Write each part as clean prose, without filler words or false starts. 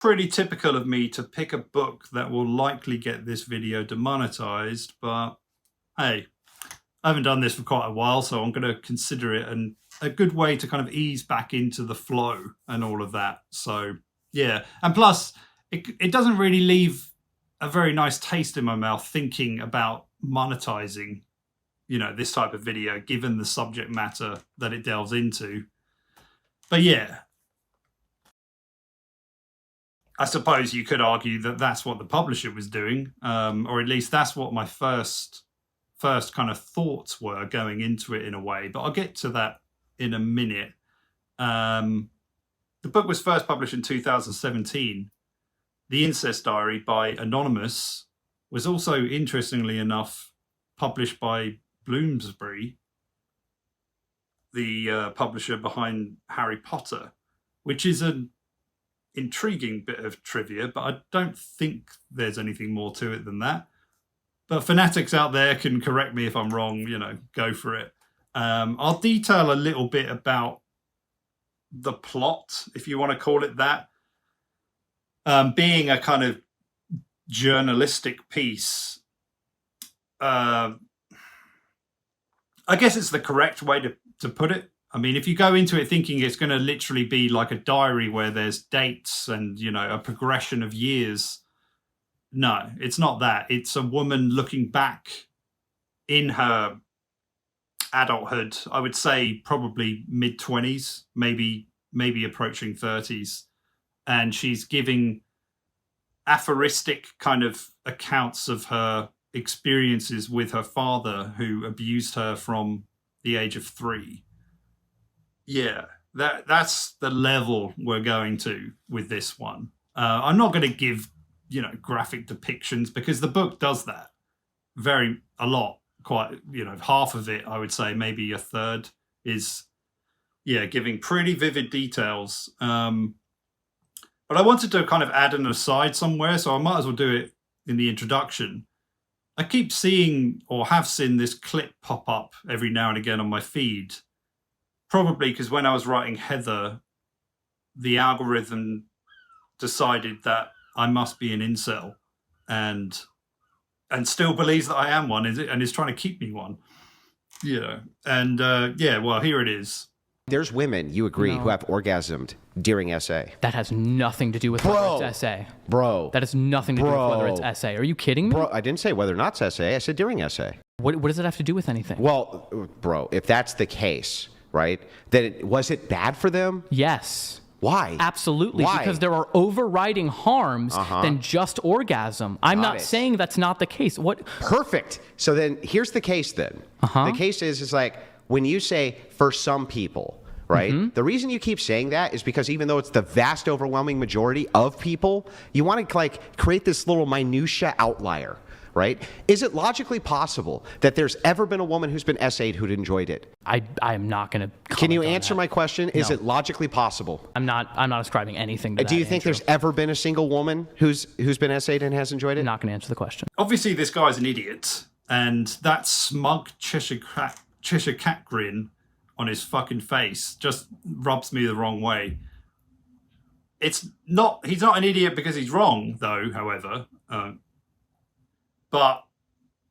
pretty typical of me to pick a book that will likely get this video demonetized, but hey, I haven't done this for quite a while, so I'm going to consider it a good way to kind of ease back into the flow and all of that. So yeah, and plus it doesn't really leave a very nice taste in my mouth thinking about monetizing, this type of video, given the subject matter that it delves into. But yeah, I suppose you could argue that that's what the publisher was doing, or at least that's what my first kind of thoughts were going into it in a way. But I'll get to that in a minute. The book was first published in 2017. The Incest Diary by Anonymous was also, interestingly enough, published by Bloomsbury, the publisher behind Harry Potter, which is an intriguing bit of trivia, but I don't think there's anything more to it than that. But fanatics out there can correct me if I'm wrong, go for it. I'll detail a little bit about the plot, if you want to call it that. Being a kind of journalistic piece, I guess it's the correct way to put it. I mean, if you go into it thinking it's going to literally be like a diary where there's dates and, a progression of years, no, it's not that. It's a woman looking back in her adulthood, I would say probably mid-20s, maybe approaching 30s. And she's giving aphoristic kind of accounts of her experiences with her father, who abused her from the age of 3. Yeah, that's the level we're going to with this one. I'm not going to give, graphic depictions, because the book does that a lot. Quite, half of it, I would say, maybe a third, is, giving pretty vivid details. But I wanted to kind of add an aside somewhere, so I might as well do it in the introduction. I keep seeing, or have seen, this clip pop up every now and again on my feed. Probably because when I was writing Heather, the algorithm decided that I must be an incel, and still believes that I am one, and is trying to keep me one. And well, here it is. There's women, you agree, who have orgasmed during SA. That has nothing to do with whether it's SA. Bro. That has nothing to do with whether it's SA. Are you kidding me? Bro, I didn't say whether or not it's SA. I said during SA. What does it have to do with anything? Well, bro, if that's the case, right, then was it bad for them? Yes. Why? Absolutely. Why? Because there are overriding harms than just orgasm. I'm not saying that's not the case. What? Perfect. So then here's the case then. The case is like when you say for some people, right? The reason you keep saying that is because even though it's the vast overwhelming majority of people, you want to like create this little minutia outlier, right? Is it logically possible that there's ever been a woman who's been SA'd who'd enjoyed it? I am not going to. Can you answer my question? No. Is it logically possible? I'm not ascribing anything to that. Do you think there's ever been a single woman who's been SA'd and has enjoyed it? I'm not going to answer the question. Obviously, this guy's an idiot, and that smug Cheshire cat grin on his fucking face just rubs me the wrong way. He's not an idiot because he's wrong, though, however. But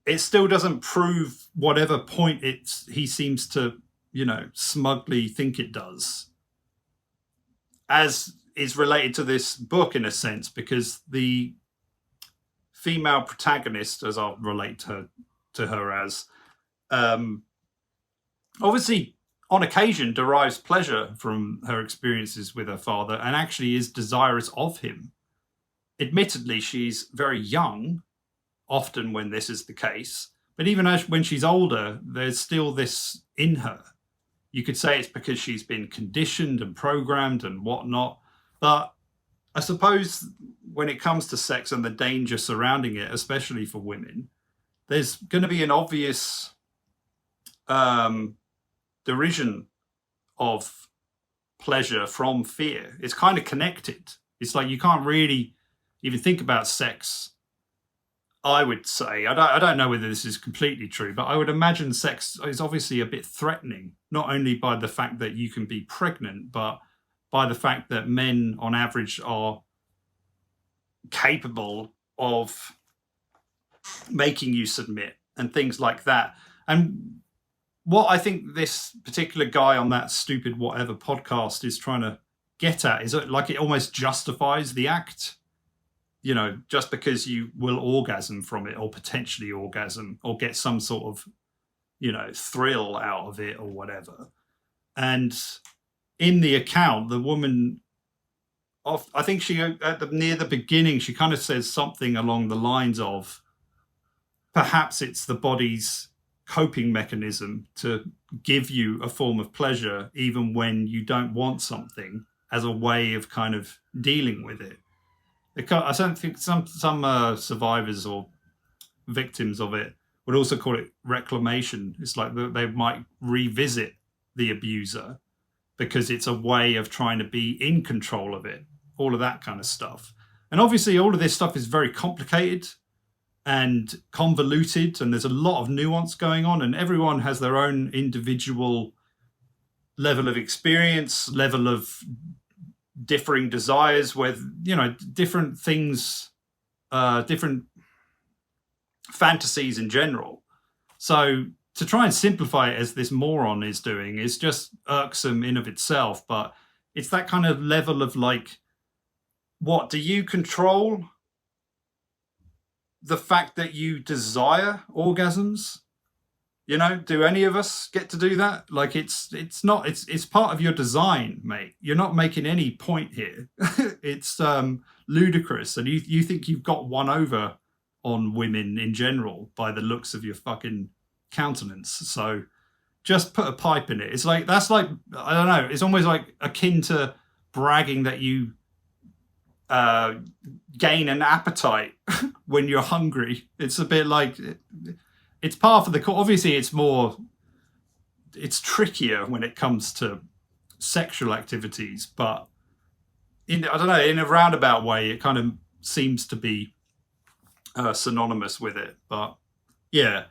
it still doesn't prove whatever point he seems to, smugly think it does. As is related to this book in a sense, because the female protagonist, as I'll relate to her as, obviously on occasion derives pleasure from her experiences with her father and actually is desirous of him. Admittedly, she's very young, often when this is the case, but even when she's older, there's still this in her. You could say it's because she's been conditioned and programmed and whatnot, but I suppose when it comes to sex and the danger surrounding it, especially for women, there's going to be an obvious derision of pleasure from fear. It's kind of connected. It's like you can't really even think about sex, I would say. I don't know whether this is completely true, but I would imagine sex is obviously a bit threatening, not only by the fact that you can be pregnant, but by the fact that men on average are capable of making you submit and things like that. And what I think this particular guy on that stupid whatever podcast is trying to get at is like it almost justifies the act, you know, just because you will orgasm from it or potentially orgasm or get some sort of, you know, thrill out of it or whatever. And in the account, the woman, I think she near the beginning, she kind of says something along the lines of, perhaps it's the body's coping mechanism to give you a form of pleasure even when you don't want something, as a way of kind of dealing with it. I don't think some survivors or victims of it would also call it reclamation. It's like they might revisit the abuser because it's a way of trying to be in control of it, all of that kind of stuff. And obviously all of this stuff is very complicated and convoluted, and there's a lot of nuance going on, and everyone has their own individual level of experience, level of differing desires with, you know, different things, different fantasies in general. So to try and simplify it as this moron is doing is just irksome in of itself, but it's that kind of level of like, what do you control? The fact that you desire orgasms, you know, do any of us get to do that? Like it's part of your design, mate. You're not making any point here. It's ludicrous. And you think you've got one over on women in general by the looks of your fucking countenance. So just put a pipe in it. It's like, that's like, I don't know. It's almost like akin to bragging that you gain an appetite when you're hungry. It's a bit like, it's part of the, obviously it's trickier when it comes to sexual activities, but I don't know, in a roundabout way, it kind of seems to be synonymous with it. But yeah,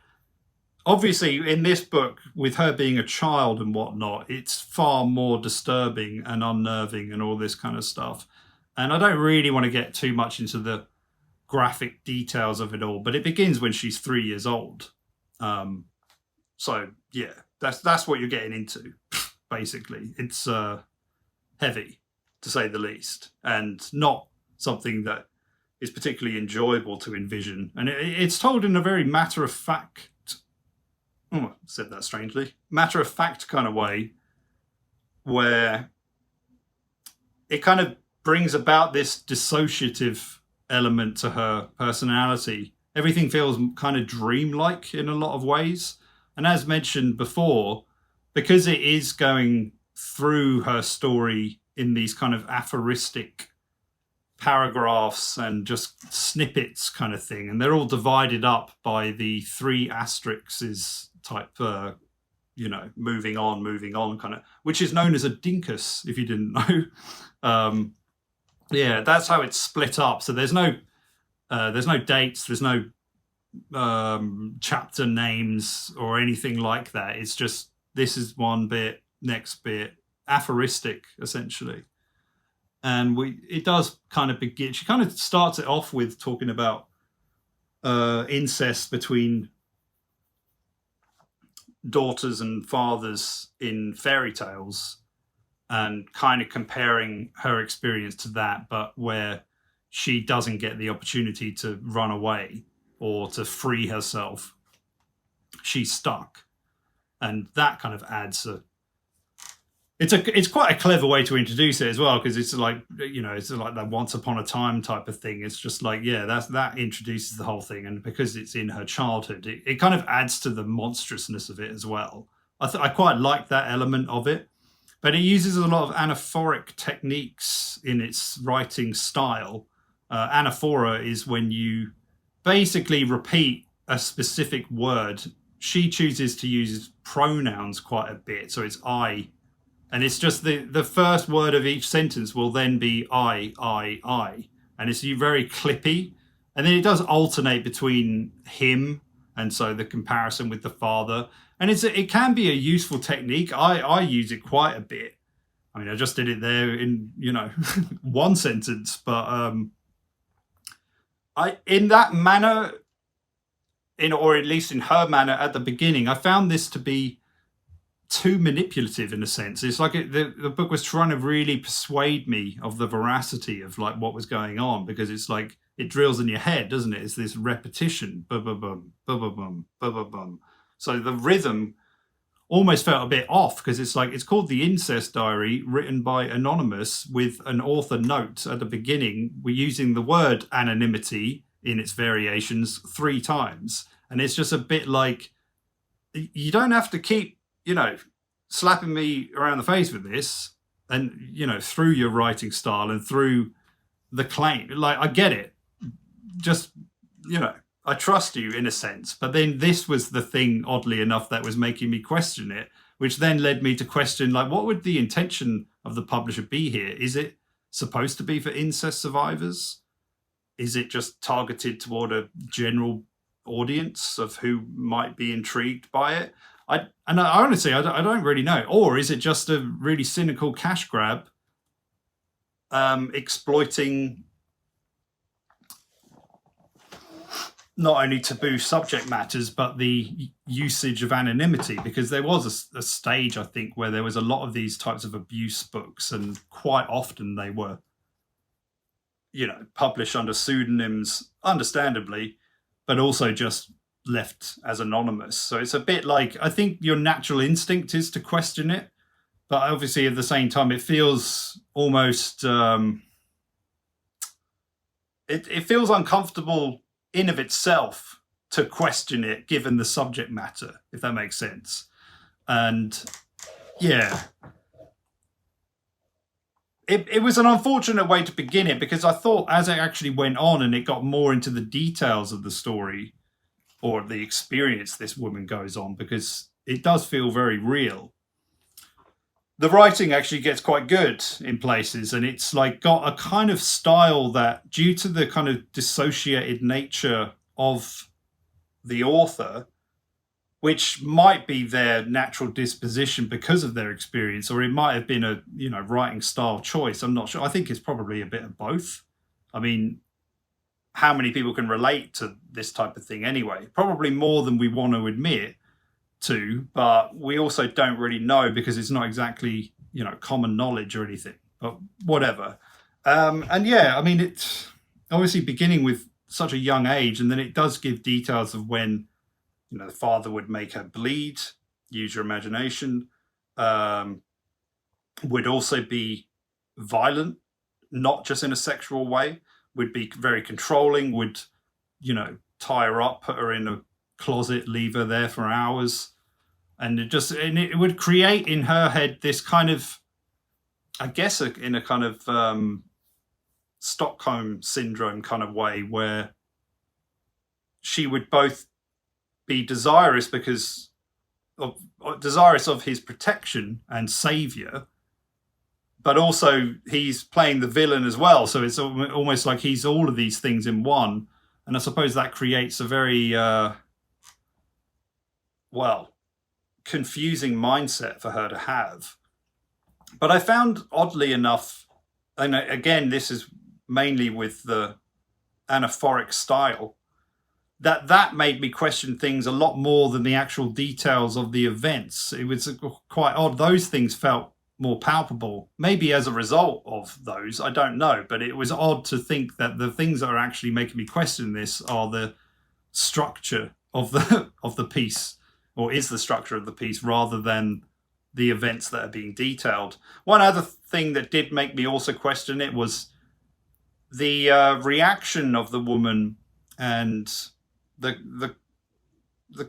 obviously in this book, with her being a child and whatnot, it's far more disturbing and unnerving and all this kind of stuff. And I don't really want to get too much into the graphic details of it all, but it begins when she's 3 years old. So yeah, that's what you're getting into, basically. It's heavy, to say the least, and not something that is particularly enjoyable to envision. And it's told in a very matter-of-fact, I said that strangely, matter-of-fact kind of way, where it kind of brings about this dissociative element to her personality. Everything feels kind of dreamlike in a lot of ways. And as mentioned before, because it is going through her story in these kind of aphoristic paragraphs and just snippets kind of thing, and they're all divided up by the 3 asterisks type, you know, moving on kind of, which is known as a dinkus, if you didn't know. Yeah, that's how it's split up. So there's no dates, there's no chapter names or anything like that. It's just, this is one bit, next bit, aphoristic essentially. And it does kind of begin. She kind of starts it off with talking about incest between daughters and fathers in fairy tales, and kind of comparing her experience to that, but where she doesn't get the opportunity to run away or to free herself. She's stuck. And that kind of adds it's quite a clever way to introduce it as well, because it's like, you know, it's like that once upon a time type of thing. It's just like, yeah, that introduces the whole thing. And because it's in her childhood, it kind of adds to the monstrousness of it as well. I quite like that element of it. But it uses a lot of anaphoric techniques in its writing style. Anaphora is when you basically repeat a specific word. She chooses to use pronouns quite a bit. So it's I. And it's just the first word of each sentence will then be I. And it's very clippy. And then it does alternate between him, and so the comparison with the father. And it can be a useful technique. I use it quite a bit. I mean, I just did it there in, you know, one sentence, but in that manner, or at least in her manner at the beginning, I found this to be too manipulative in a sense. It's like the book was trying to really persuade me of the veracity of like what was going on, because it's like it drills in your head, doesn't it? It's this repetition, bum bum bum bum bum bum bum bum bum. So the rhythm almost felt a bit off, because it's like it's called The Incest Diary, written by Anonymous, with an author note at the beginning. We're using the word anonymity in its variations 3 times, and it's just a bit like, you don't have to keep slapping me around the face with this, and through your writing style and through the claim. Like, I get it, just I trust you in a sense. But then this was the thing, oddly enough, that was making me question it, which then led me to question, like, what would the intention of the publisher be here? Is it supposed to be for incest survivors? Is it just targeted toward a general audience of who might be intrigued by it? Honestly, I don't really know. Or is it just a really cynical cash grab, exploiting not only taboo subject matters, but the usage of anonymity? Because there was a stage, I think, where there was a lot of these types of abuse books, and quite often they were, published under pseudonyms, understandably, but also just left as anonymous. So it's a bit like, I think your natural instinct is to question it, but obviously at the same time it feels almost it feels uncomfortable in of itself to question it, given the subject matter, if that makes sense. And yeah, it was an unfortunate way to begin it, because I thought as it actually went on and it got more into the details of the story, or the experience this woman goes on, because it does feel very real, the writing actually gets quite good in places, and it's like got a kind of style that, due to the kind of dissociated nature of the author, which might be their natural disposition because of their experience, or it might have been a writing style choice. I'm not sure. I think it's probably a bit of both. I mean, how many people can relate to this type of thing anyway? Probably more than we want to admit to, but we also don't really know, because it's not exactly common knowledge or anything, but whatever. And yeah, I mean, it's obviously beginning with such a young age, and then it does give details of when the father would make her bleed. Use your imagination. Would also be violent, not just in a sexual way. Would be very controlling, would, tie her up, put her in a closet, leave her there for hours. And it would create in her head this kind of, I guess, in a kind of Stockholm syndrome kind of way, where she would both be desirous of his protection and savior, but also he's playing the villain as well. So it's almost like he's all of these things in one. And I suppose that creates a very, confusing mindset for her to have. But I found, oddly enough, and again, this is mainly with the anaphoric style, that made me question things a lot more than the actual details of the events. It was quite odd. Those things felt more palpable, maybe as a result of those, I don't know, but it was odd to think that the things that are actually making me question this are the structure of the piece, or is the structure of the piece, rather than the events that are being detailed. One other thing that did make me also question it was the reaction of the woman and the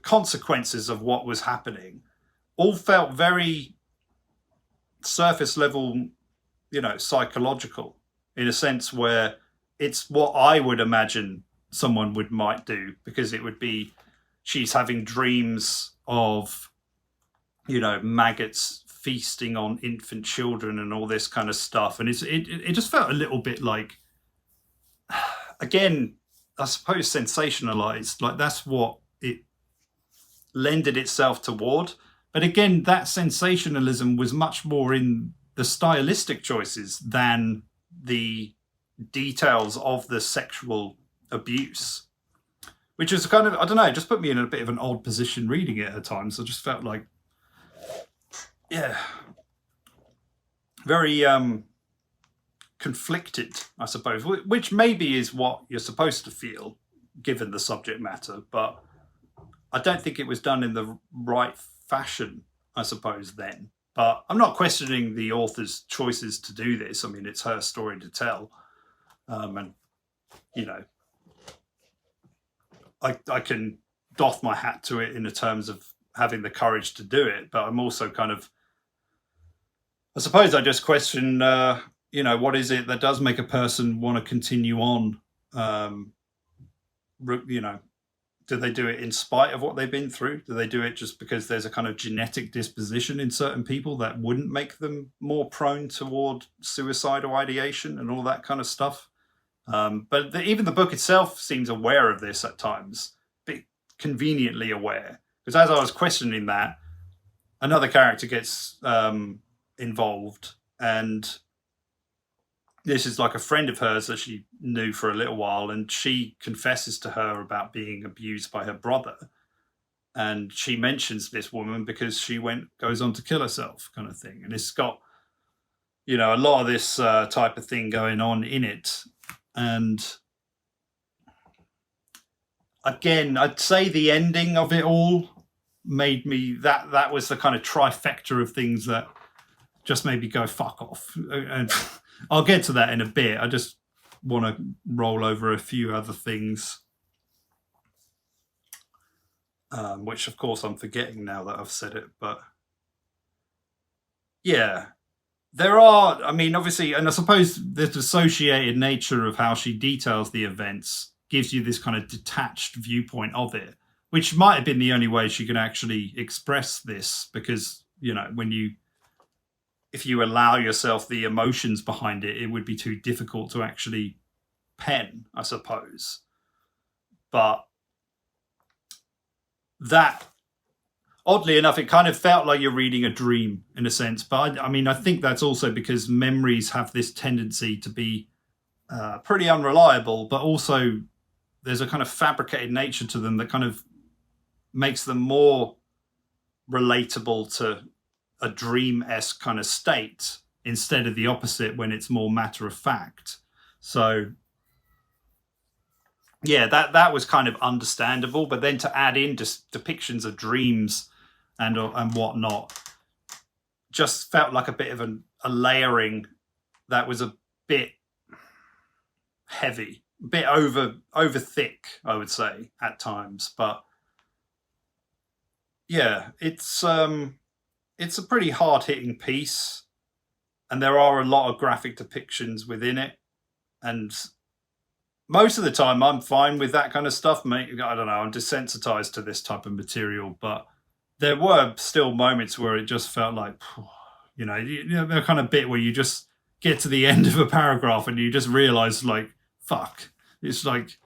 consequences of what was happening all felt very surface level, psychological, in a sense where it's what I would imagine someone might do, because it would be, she's having dreams of, maggots feasting on infant children and all this kind of stuff. And it just felt a little bit like, again, I suppose sensationalized, like that's what it lended itself toward. But again, that sensationalism was much more in the stylistic choices than the details of the sexual abuse, which is kind of, I don't know, it just put me in a bit of an odd position reading it at times. I just felt like, yeah, very conflicted, I suppose, which maybe is what you're supposed to feel given the subject matter, but I don't think it was done in the right fashion, I suppose, then. But I'm not questioning the author's choices to do this. I mean, it's her story to tell. And, you know, I can doff my hat to it in the terms of having the courage to do it. But I'm also kind of, I suppose I just question, you know, what is it that does make a person want to continue on? You know, do they do it in spite of what they've been through? Do they do it just because there's a kind of genetic disposition in certain people that wouldn't make them more prone toward suicidal ideation and all that kind of stuff? But even the book itself seems aware of this at times, a bit conveniently aware. Because as I was questioning that, another character gets involved, and this is like a friend of hers that she knew for a little while, and she confesses to her about being abused by her brother. And she mentions this woman because she goes on to kill herself, kind of thing. And it's got, you know, a lot of this type of thing going on in it. And again, I'd say the ending of it all made me, that was the kind of trifecta of things that just made me go fuck off. And I'll get to that in a bit. I just want to roll over a few other things, which of course I'm forgetting now that I've said it. But yeah, there are, I mean, obviously, and I suppose the dissociated nature of how she details the events gives you this kind of detached viewpoint of it, which might have been the only way she could actually express this, because, you know, if you allow yourself the emotions behind it, it would be too difficult to actually pen, I suppose. But that, oddly enough, it kind of felt like you're reading a dream in a sense. But I mean, I think that's also because memories have this tendency to be pretty unreliable, but also there's a kind of fabricated nature to them that kind of makes them more relatable to a dream-esque kind of state instead of the opposite when it's more matter of fact. So yeah, that was kind of understandable, but then to add in just depictions of dreams and whatnot just felt like a bit of a layering that was a bit heavy, a bit over thick, I would say, at times. But yeah, it's a pretty hard-hitting piece, and there are a lot of graphic depictions within it. And most of the time, I'm fine with that kind of stuff. I don't know, I'm desensitized to this type of material, but there were still moments where it just felt like, you know, the kind of bit where you just get to the end of a paragraph and you just realize, like, fuck. It's like,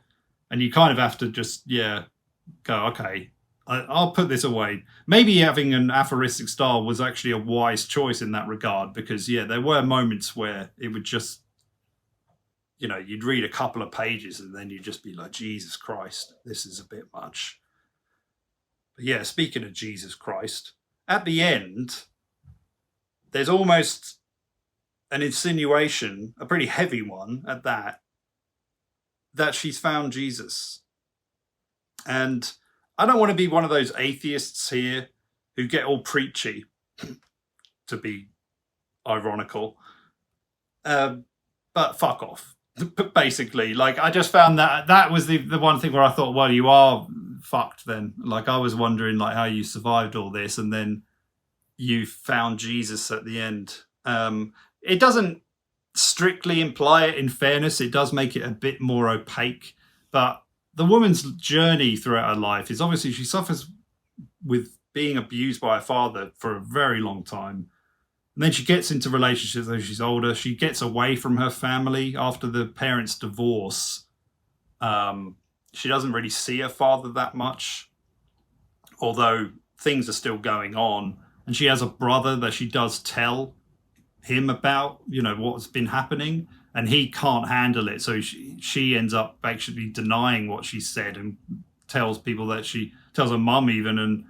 and you kind of have to just, yeah, go, okay, I'll put this away. Maybe having an aphoristic style was actually a wise choice in that regard, because, yeah, there were moments where it would just, you know, you'd read a couple of pages and then you'd just be like, Jesus Christ, this is a bit much. But yeah, speaking of Jesus Christ, at the end, there's almost an insinuation, a pretty heavy one at that she's found Jesus. And I don't want to be one of those atheists here who get all preachy, to be ironical. But fuck off. Basically, like, I just found that was the one thing where I thought, well, you are fucked then. Like, I was wondering, like, how you survived all this, and then you found Jesus at the end. It doesn't strictly imply it, in fairness. It does make it a bit more opaque, but the woman's journey throughout her life is obviously she suffers with being abused by her father for a very long time. And then she gets into relationships as she's older. She gets away from her family after the parents' divorce. She doesn't really see her father that much, although things are still going on. And she has a brother that she does tell him about, you know, what's been happening. and he can't handle it. So she ends up actually denying what she said and tells people that she tells her mum even and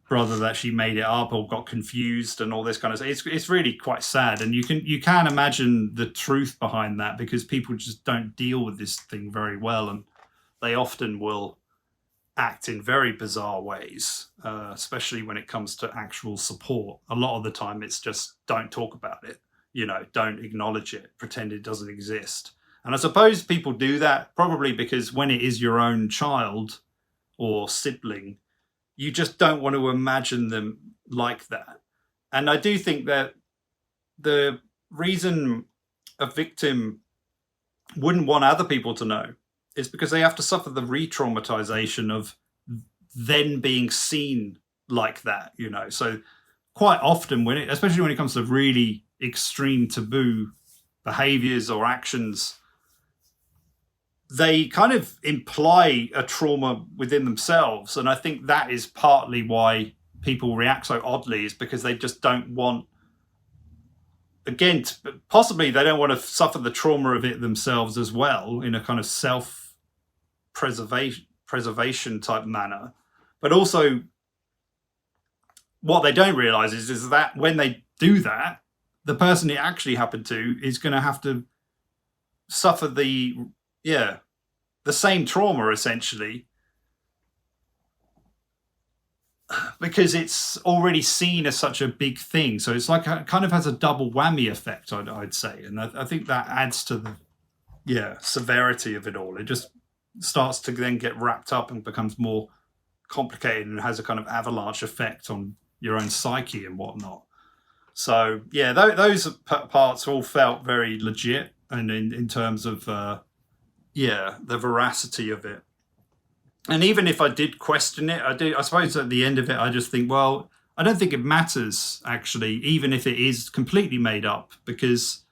brother that she made it up or got confused and all this kind of stuff. It's really quite sad, and you can imagine the truth behind that, because people just don't deal with this thing very well, and they often will act in very bizarre ways, especially when it comes to actual support. A lot of the time it's just don't talk about it, don't acknowledge it, pretend it doesn't exist. And I suppose people do that probably because when it is your own child or sibling, you just don't want to imagine them like that. And I do think that the reason a victim wouldn't want other people to know is because they have to suffer the re-traumatization of then being seen like that, So quite often, especially when it comes to really extreme taboo behaviors or actions, they kind of imply a trauma within themselves. And I think that is partly why people react so oddly, is because they just don't want, again, possibly they don't want to suffer the trauma of it themselves as well, in a kind of self-preservation type manner. But also what they don't realize is that when they do that, the person it actually happened to is going to have to suffer the same trauma, essentially, because it's already seen as such a big thing. So it's like it kind of has a double whammy effect, I'd say. And I think that adds to the severity of it all. It just starts to then get wrapped up and becomes more complicated and has a kind of avalanche effect on your own psyche and whatnot. So those parts all felt very legit, and in terms of the veracity of it. And even if I did question it, I suppose at the end of it, I just think, well, I don't think it matters, actually, even if it is completely made up, because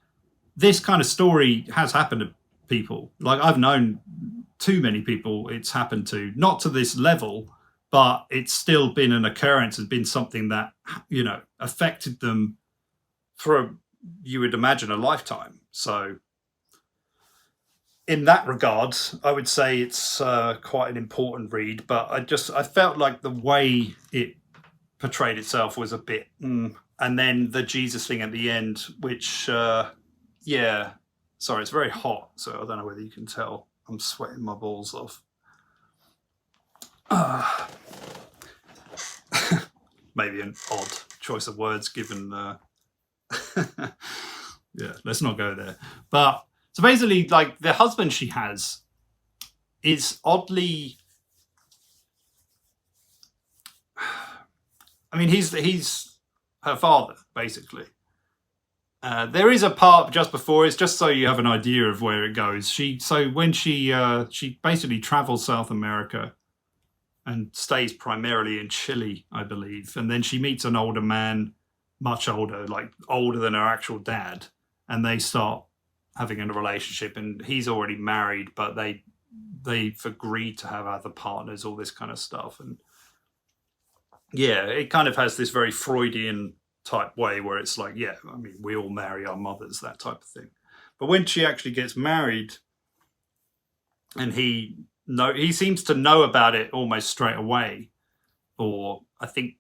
this kind of story has happened to people. Like, I've known too many people it's happened to, not to this level, but it's still been an occurrence, has been something that, affected them for, you would imagine, a lifetime. So in that regard, I would say it's quite an important read, but I felt like the way it portrayed itself was a bit, and then the Jesus thing at the end, which, sorry, it's very hot, so I don't know whether you can tell. I'm sweating my balls off. Maybe an odd choice of words given, let's not go there. But so basically, like, the husband she has is oddly, I mean, he's her father, basically. There is a part just before, it's just so you have an idea of where it goes. When she basically travels South America and stays primarily in Chile, I believe. And then she meets an older man, much older, like older than her actual dad. And they start having a relationship, and he's already married, but they've agreed to have other partners, all this kind of stuff. And it kind of has this very Freudian type way where it's like, I mean, we all marry our mothers, that type of thing. But when she actually gets married, and he seems to know about it almost straight away, or I think,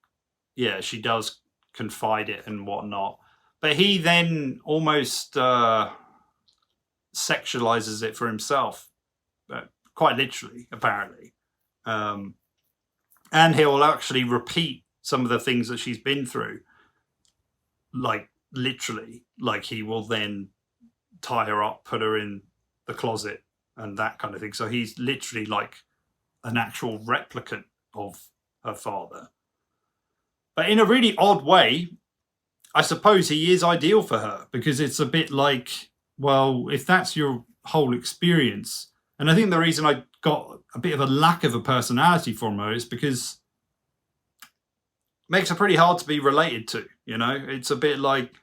she does confide it and whatnot. But he then almost sexualizes it for himself, quite literally, apparently. And he'll actually repeat some of the things that she's been through, like literally, like he will then tie her up, put her in the closet and that kind of thing. So he's literally like an actual replicant of her father. But in a really odd way, I suppose he is ideal for her, because it's a bit like, well, if that's your whole experience, and I think the reason I got a bit of a lack of a personality from her is because it makes her pretty hard to be related to, It's a bit like,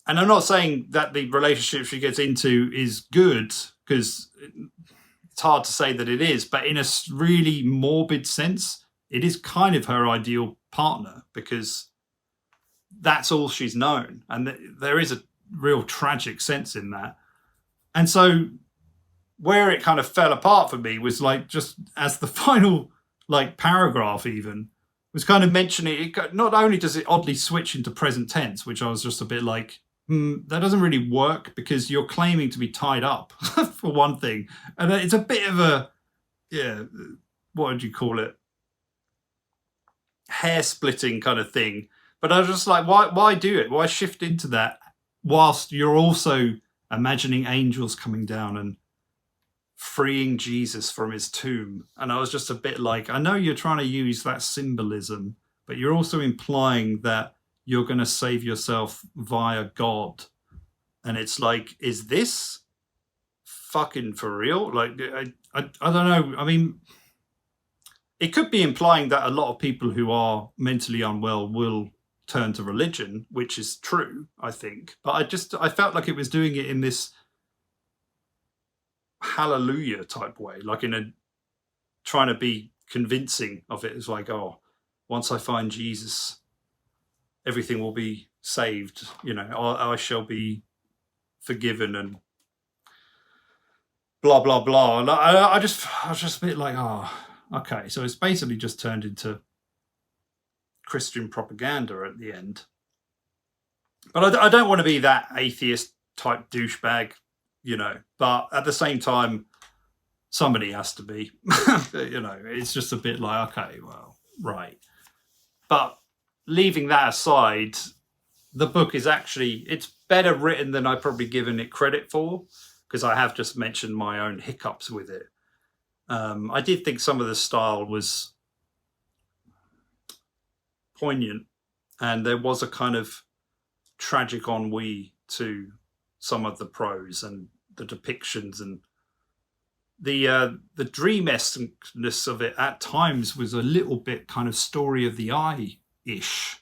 and I'm not saying that the relationship she gets into is good, because it's hard to say that it is, but in a really morbid sense, it is kind of her ideal partner, because that's all she's known. And there is a real tragic sense in that. And so where it kind of fell apart for me was like, just as the final like paragraph even was kind of mentioning it, not only does it oddly switch into present tense, which I was just a bit like, that doesn't really work because you're claiming to be tied up for one thing. And it's a bit of a, what would you call it? Hair splitting kind of thing. But I was just like, why do it? Why shift into that whilst you're also imagining angels coming down and freeing Jesus from his tomb? And I was just a bit like, I know you're trying to use that symbolism, but you're also implying that you're going to save yourself via God. And it's like, is this fucking for real? Like, I don't know. I mean, it could be implying that a lot of people who are mentally unwell will turn to religion, which is true, I think. But I felt like it was doing it in this hallelujah type way, like in a trying to be convincing of it. It's like, oh, once I find Jesus, everything will be saved. You know, I shall be forgiven and blah, blah, blah. And I was just a bit like, oh, okay. So it's basically just turned into Christian propaganda at the end. But I don't want to be that atheist type douchebag, you know, but at the same time, somebody has to be. You know, it's just a bit like, okay, well, right. But leaving that aside, the book is actually, it's better written than I've probably given it credit for, because I have just mentioned my own hiccups with it. I did think some of the style was poignant, and there was a kind of tragic ennui to some of the prose and the depictions, and the dreamesqueness of it at times was a little bit kind of Story of the Eye-ish.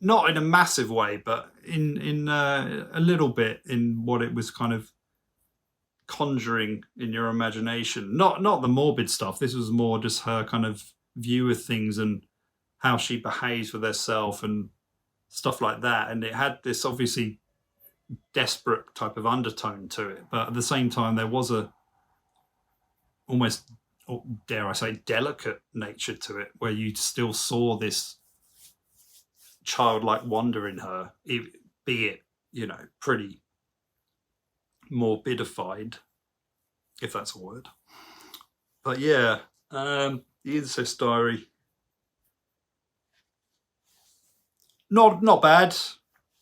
Not in a massive way, but in a little bit in what it was kind of conjuring in your imagination. Not the morbid stuff. This was more just her kind of view of things and how she behaves with herself and stuff like that. And it had this obviously desperate type of undertone to it, but at the same time there was a almost, dare I say, delicate nature to it, where you still saw this childlike wonder in her, be it, you know, pretty morbidified, if that's a word. But yeah, the Incest Diary, not bad,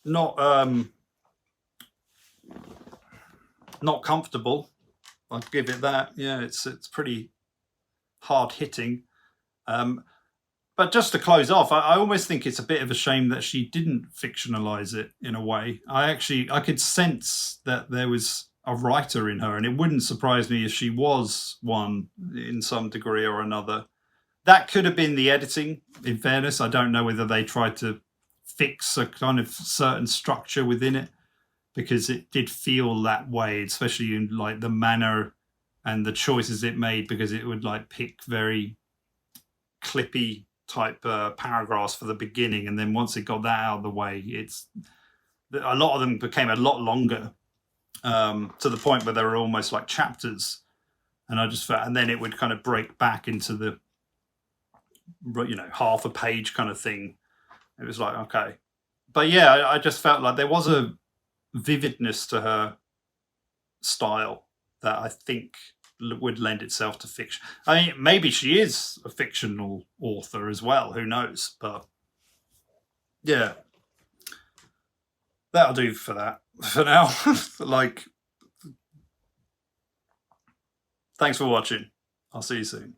not comfortable. I'll give it that. Yeah, it's pretty hard hitting. But just to close off, I almost think it's a bit of a shame that she didn't fictionalize it in a way. I could sense that there was a writer in her, and it wouldn't surprise me if she was one in some degree or another. That could have been the editing, in fairness. I don't know whether they tried to fix a kind of certain structure within it, because it did feel that way, especially in like the manner and the choices it made, because it would like pick very clippy type paragraphs for the beginning, and then once it got that out of the way, a lot of them became a lot longer, to the point where they were almost like chapters. And I just felt, and then it would kind of break back into the, you know, half a page kind of thing. It was like, okay. But yeah, I just felt like there was a vividness to her style that I think would lend itself to fiction. I mean, maybe she is a fictional author as well, who knows? But yeah, that'll do for that for now. Like, thanks for watching. I'll see you soon.